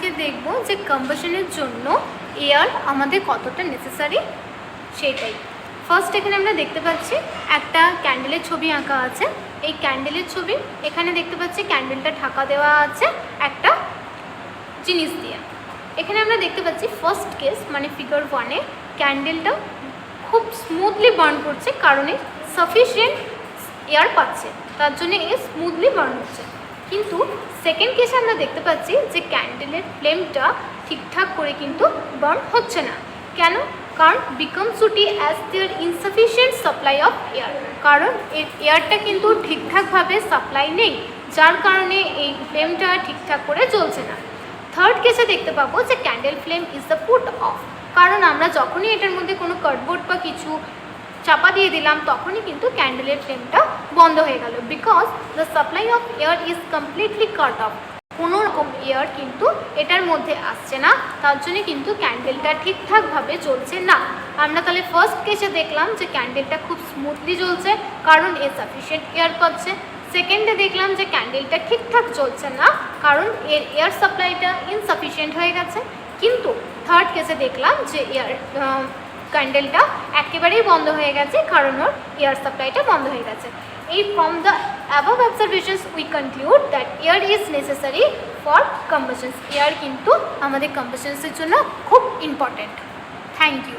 আজকে দেখব যে কম্বাশনের জন্য এয়ার আমাদের কতটা নেসেসারি সেটাই। ফার্স্ট এখানে আমরা দেখতে পাচ্ছি একটা ক্যান্ডেলের ছবি আঁকা আছে। এই ক্যান্ডেলের ছবি এখানে দেখতে পাচ্ছি ক্যান্ডেলটা ঢাকা দেওয়া আছে একটা জিনিস দিয়ে। এখানে আমরা দেখতে পাচ্ছি ফার্স্ট কেস মানে ফিগার 1-এ ক্যান্ডেলটা খুব স্মুথলি বার্ন করছে, কারণে সাফিসিয়েন্ট এয়ার পাচ্ছে, তার জন্য এ স্মুথলি বার্ন হচ্ছে। কিন্তু সেকেন্ড কেসে আমরা দেখতে পাচ্ছি যে ক্যান্ডেলের ফ্লেমটা ঠিকঠাক করে কিন্তু বার্ন হচ্ছে না। কেন? কারণ become sooty as there insufficient supply of air, কারণ এর এয়ারটা কিন্তু ঠিকঠাকভাবে সাপ্লাই নেই, যার কারণে এই ফ্লেমটা ঠিকঠাক করে জ্বলছে না। থার্ড কেসে দেখতে পাবো যে candle flame is the put off, কারণ আমরা যখনই এটার মধ্যে কোনো কার্ডবোর্ড বা কিছু চাপা দিয়ে দিলাম তখনই কিন্তু ক্যান্ডেলের ফ্লেমটা বন্ধ হয়ে গেল, because the supply of air is completely cut off. কোনো রকম এয়ার কিন্তু এটার মধ্যে আসছে না, তার জন্য কিন্তু ক্যান্ডেলটা ঠিকঠাকভাবে জ্বলছে না। আমরা তাহলে ফার্স্ট কেসে দেখলাম যে ক্যান্ডেলটা খুব স্মুথলি জ্বলছে, কারণ এ সাফিসিয়েন্ট এয়ার পাচ্ছে। সেকেন্ডে দেখলাম যে ক্যান্ডেলটা ঠিকঠাক জ্বলছে না, কারণ এর এয়ার সাপ্লাইটা ইনসাফিসিয়েন্ট হয়ে গেছে। কিন্তু থার্ড কেসে দেখলাম যে ক্যান্ডেলটা একেবারেই বন্ধ হয়ে গেছে, কারণ ওর এয়ার সাপ্লাইটা বন্ধ হয়ে গেছে। এই from the above observations we conclude that air is necessary for combustions. Air কিন্তু আমাদের কম্বাশনসের জন্য খুব ইম্পর্ট্যান্ট। Thank you.